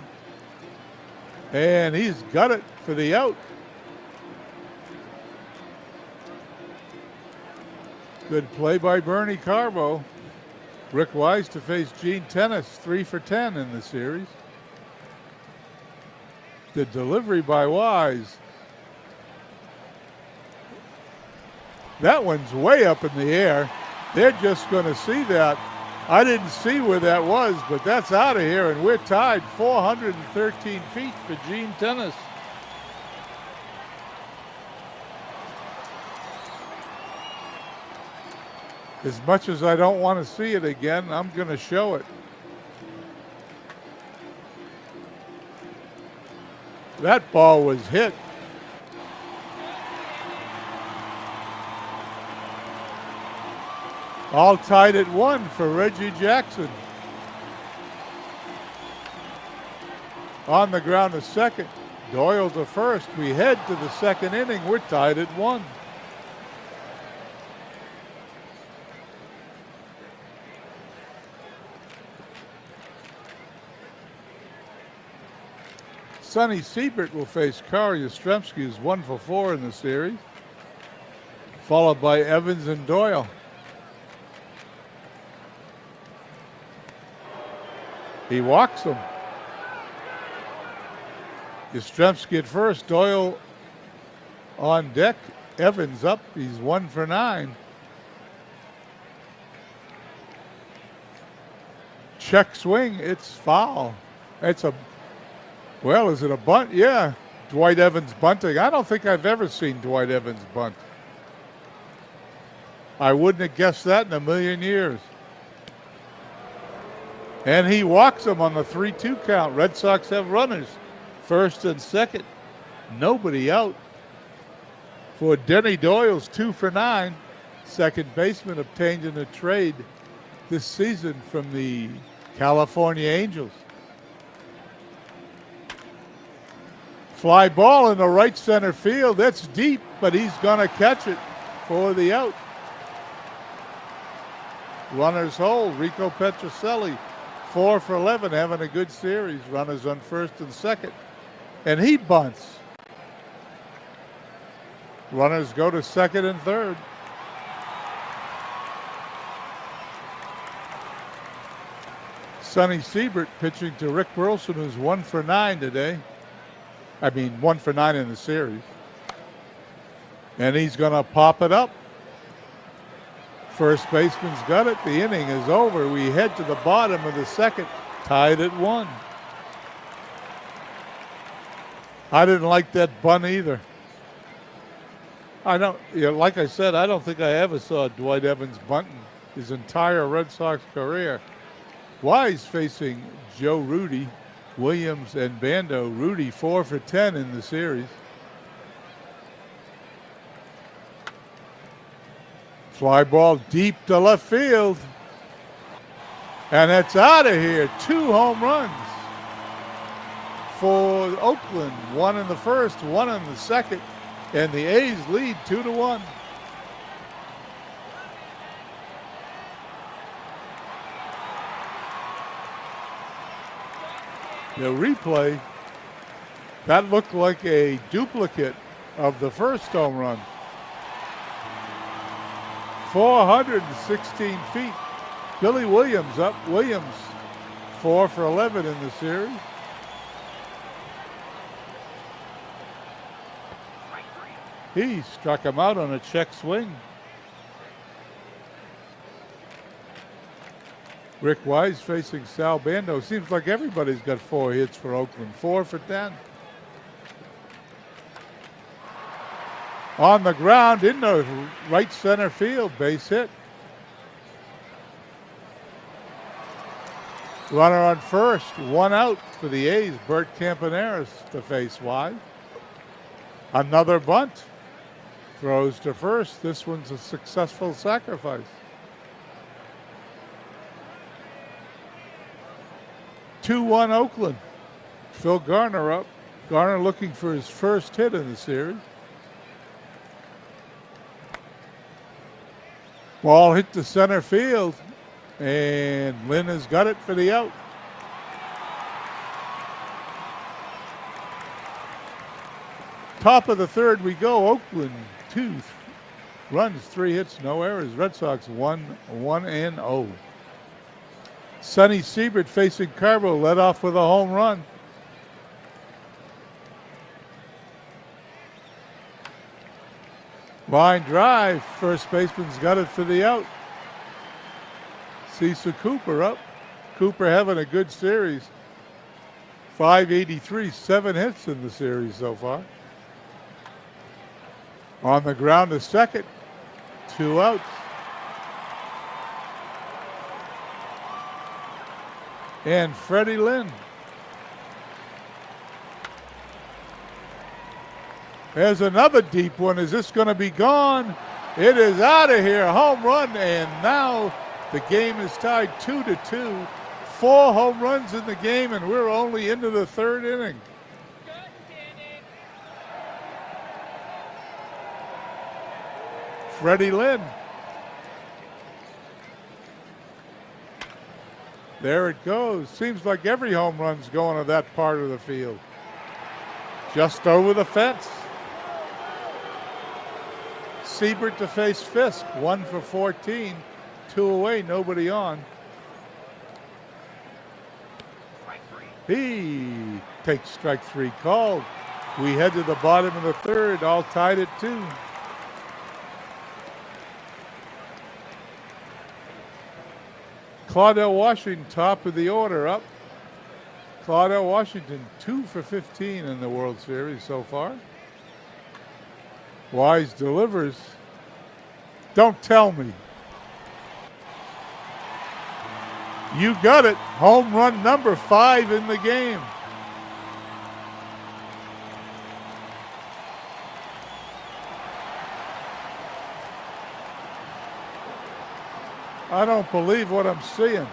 And he's got it for the out. Good play by Bernie Carbo. Rick Wise to face Gene Tennis, 3 for 10 in the series. The delivery by Wise. That one's way up in the air. They're just going to see that. I didn't see where that was, but that's out of here, and we're tied 413 feet for Gene Tennis. As much as I don't want to see it again, I'm going to show it. That ball was hit. All tied at 1 for Reggie Jackson. On the ground to second. Doyle to first. We head to the second inning. We're tied at 1. Sonny Siebert will face Kari Yastrzemski, who's 1 for 4 in the series, followed by Evans and Doyle. He walks them. Yastrzemski at first, Doyle on deck, Evans up, he's 1 for 9. Check swing, it's foul. It's a, well, is it a bunt? Yeah, Dwight Evans bunting. I don't think I've ever seen Dwight Evans bunt. I wouldn't have guessed that in a million years. And he walks him on the 3-2 count. Red Sox have runners, first and second. Nobody out for Denny Doyle's 2 for 9. Second baseman obtained in a trade this season from the California Angels. Fly ball in the right center field. That's deep, but he's going to catch it for the out. Runners hold. Rico Petrocelli, 4 for 11, having a good series. Runners on first and second. And he bunts. Runners go to second and third. Sonny Siebert pitching to Rick Burleson, who's 1 for 9 today. 1 for 9 in the series. And he's going to pop it up. First baseman's got it. The inning is over. We head to the bottom of the second, tied at 1. I didn't like that bunt either. Like I said, I don't think I ever saw Dwight Evans bunting his entire Red Sox career. Wise facing Joe Rudy, Williams, and Bando. Rudy 4 for 10 in the series. Fly ball deep to left field. And it's out of here. 2 home runs for Oakland. 1 in the first, 1 in the second. And the A's lead 2-1. The replay, that looked like a duplicate of the first home run. 416 feet. Billy Williams up. Williams 4 for 11 in the series. He struck him out on a check swing. Rick Wise facing Sal Bando. Seems like everybody's got 4 hits for Oakland. 4 for 10. On the ground in the right center field, base hit. Runner on first, 1 out for the A's. Bert Campaneris to face Wise. Another bunt. Throws to first. This one's a successful sacrifice. 2-1 Oakland. Phil Garner up. Garner looking for his first hit in the series. Ball hit to center field, and Lynn has got it for the out. Top of the third we go. Oakland 2 runs, 3 hits, no errors. Red Sox 1-0. Sonny Siebert facing Carbo, led off with a home run. Line drive, first baseman's got it for the out. Cecil Cooper up. Cooper having a good series. 583, 7 hits in the series so far. On the ground to second, 2 outs. And Freddie Lynn. There's another deep one. Is this going to be gone? It is out of here. Home run, and now the game is tied 2-2. 4 home runs in the game, and we're only into the third inning. Freddie Lynn. There it goes. Seems like every home run's going to that part of the field. Just over the fence. Siebert to face Fisk. 1 for 14. 2 away, nobody on. He takes strike 3 called. We head to the bottom of the third, all tied at 2. Claudell Washington, top of the order, up. Claudell Washington, 2 for 15 in the World Series so far. Wise delivers. Don't tell me. You got it. Home run number 5 in the game. I don't believe what I'm seeing.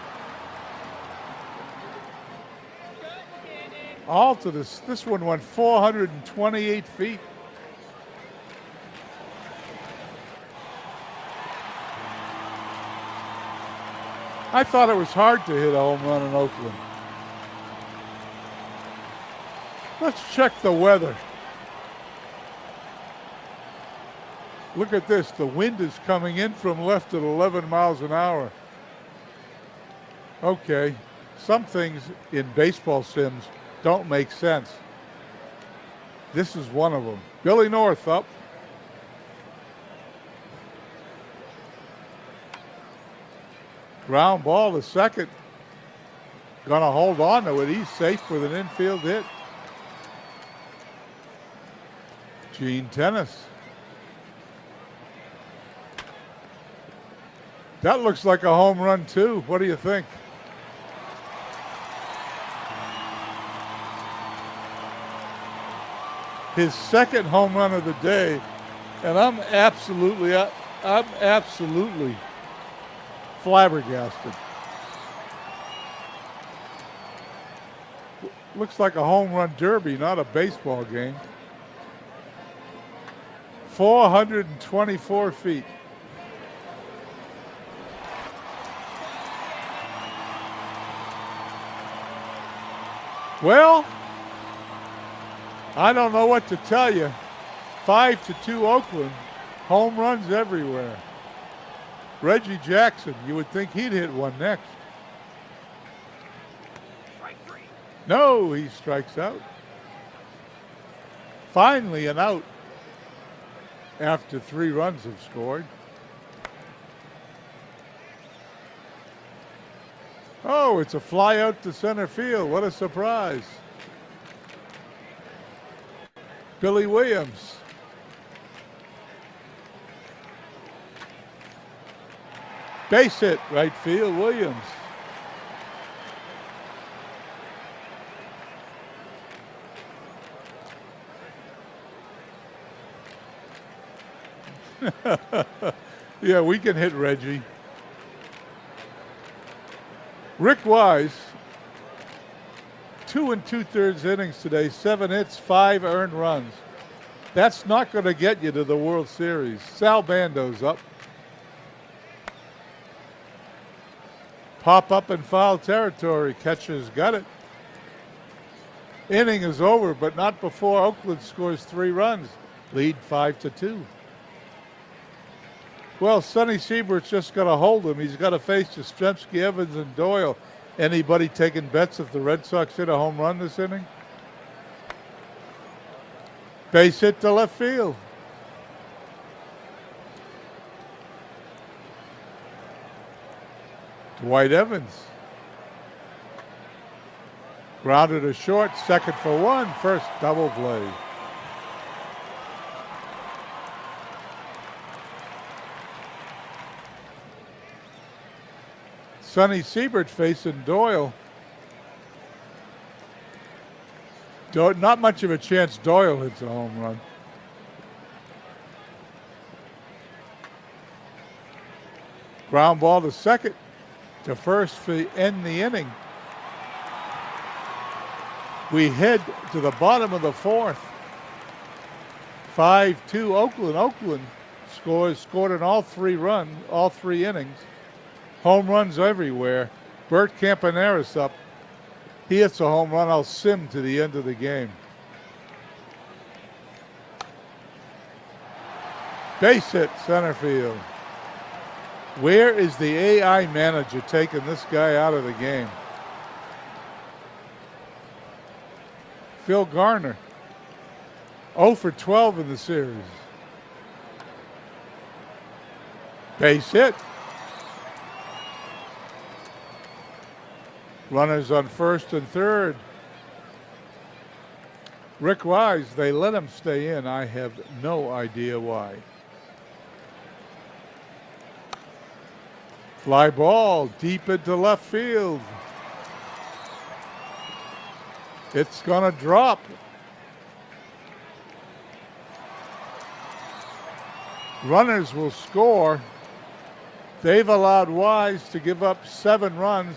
All to this one went 428 feet. I thought it was hard to hit a home run in Oakland. Let's check the weather. Look at this. The wind is coming in from left at 11 miles an hour. Okay, some things in baseball sims don't make sense. This is one of them. Billy North up. Ground ball to second. Gonna hold on to it. He's safe with an infield hit. Gene Tennis. That looks like a home run too. What do you think? His second home run of the day, and I'm absolutely flabbergasted. Looks like a home run derby, not a baseball game. 424 feet. Well, I don't know what to tell you. 5-2 Oakland. Home runs everywhere. Reggie Jackson, you would think he'd hit one next. No, he strikes out. Finally an out after 3 runs have scored. Oh, it's a fly out to center field. What a surprise. Billy Williams. Base hit, right field, Williams. Yeah, we can hit Reggie. Rick Wise, 2 2/3 innings today, 7 hits, 5 earned runs. That's not going to get you to the World Series. Sal Bando's up. Pop up in foul territory. Catcher's got it. Inning is over, but not before Oakland scores 3 runs. Lead 5-2. Well, Sonny Siebert's just got to hold him. He's got to face Yastrzemski, Evans, and Doyle. Anybody taking bets if the Red Sox hit a home run this inning? Base hit to left field. Dwight Evans. Grounded to short, second for 1, first double play. Sonny Siebert facing Doyle. Not much of a chance Doyle hits a home run. Ground ball to second, to first for end the inning. We head to the bottom of the 4th. 5-2 Oakland. Oakland scored in all 3 innings. Home runs everywhere. Bert Campaneris up. He hits a home run. I'll sim to the end of the game. Base hit, center field. Where is the AI manager taking this guy out of the game? Phil Garner, 0 for 12 in the series. Base hit. Runners on first and third. Rick Wise, they let him stay in. I have no idea why. Fly ball deep into left field. It's going to drop. Runners will score. They've allowed Wise to give up 7 runs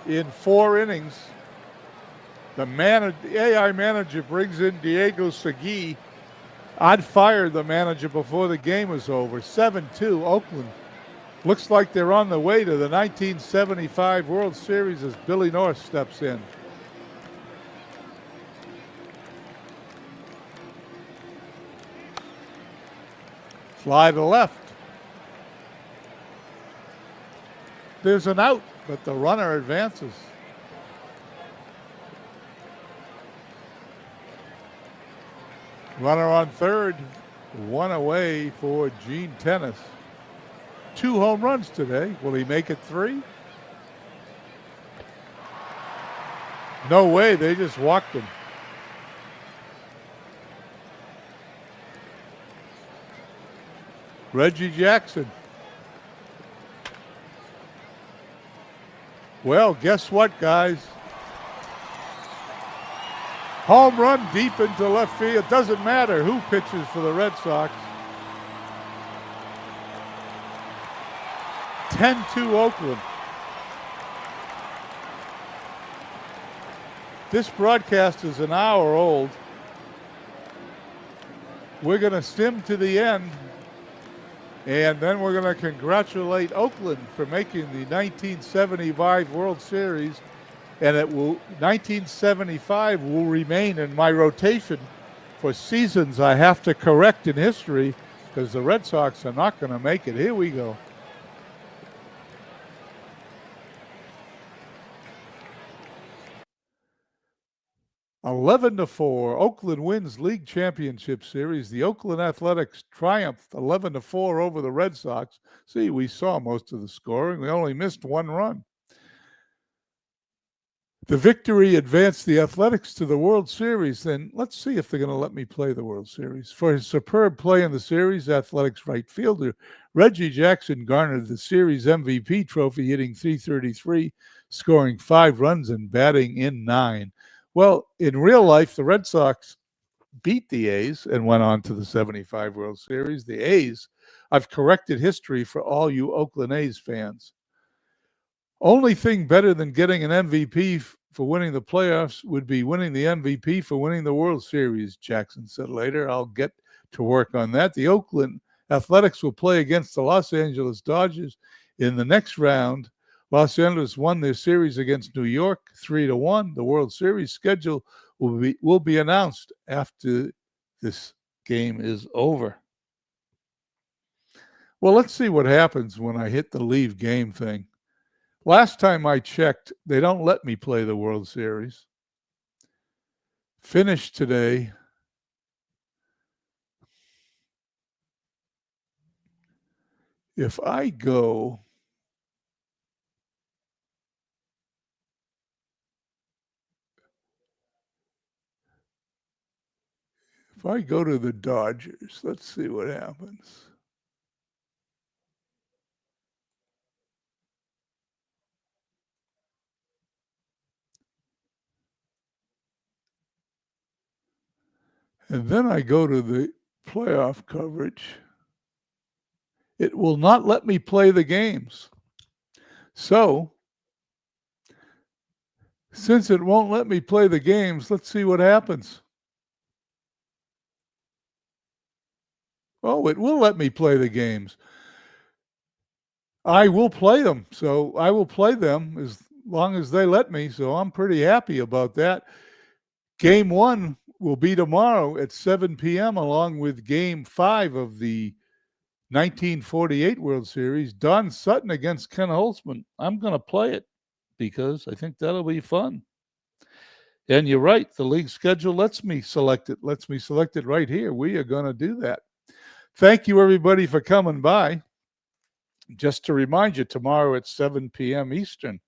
in 4 innings. The AI manager brings in Diego Segui. I'd fired the manager before the game was over. 7-2 Oakland. Looks like they're on the way to the 1975 World Series as Billy North steps in. Fly to left. There's an out, but the runner advances. Runner on third, 1 away for Gene Tennis. 2 home runs today. Will he make it 3? No way, they just walked him. Reggie Jackson. Well, guess what, guys? Home run deep into left field. Doesn't matter who pitches for the Red Sox. 10-2 Oakland. This broadcast is an hour old. We're going to stim to the end, and then we're going to congratulate Oakland for making the 1975 World Series, and 1975 will remain in my rotation for seasons I have to correct in history because the Red Sox are not going to make it. Here we go. (11-4). Oakland wins league championship series. The Oakland Athletics triumphed 11-4 over the Red Sox. See, we saw most of the scoring. We only missed 1 run. The victory advanced the Athletics to the World Series. Then let's see if they're going to let me play the World Series. For his superb play in the series, Athletics right fielder Reggie Jackson garnered the series MVP trophy, hitting .333, scoring 5 runs and batting in 9. Well, in real life, the Red Sox beat the A's and went on to the 75 World Series. The A's, I've corrected history for all you Oakland A's fans. Only thing better than getting an MVP for winning the playoffs would be winning the MVP for winning the World Series, Jackson said later. I'll get to work on that. The Oakland Athletics will play against the Los Angeles Dodgers in the next round. Los Angeles won their series against New York 3-1. The World Series schedule will be announced after this game is over. Well, let's see what happens when I hit the leave game thing. Last time I checked, they don't let me play the World Series. Finished today. If I go to the Dodgers, let's see what happens. And then I go to the playoff coverage. It will not let me play the games. So, since it won't let me play the games, let's see what happens. Oh, it will let me play the games. I will play them. So I will play them as long as they let me. So I'm pretty happy about that. Game 1 will be tomorrow at 7 p.m. along with Game 5 of the 1948 World Series. Don Sutton against Ken Holtzman. I'm going to play it because I think that'll be fun. And you're right, the league schedule lets me select it. Lets me select it right here. We are going to do that. Thank you, everybody, for coming by. Just to remind you, tomorrow at 7 p.m. Eastern,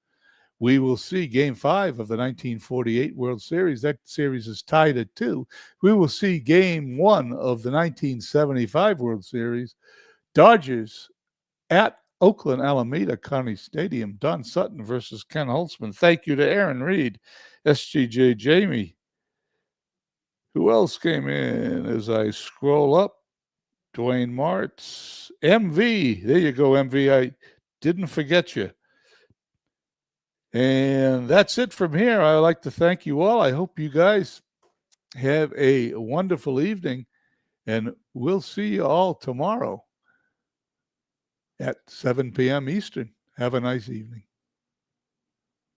we will see Game 5 of the 1948 World Series. That series is tied at 2. We will see Game 1 of the 1975 World Series. Dodgers at Oakland Alameda County Stadium. Don Sutton versus Ken Holtzman. Thank you to Aaron Reed, SGJ Jamie. Who else came in as I scroll up? Dwayne Martz. MV. There you go, MV. I didn't forget you. And that's it from here. I'd like to thank you all. I hope you guys have a wonderful evening, and we'll see you all tomorrow at 7 p.m. Eastern. Have a nice evening.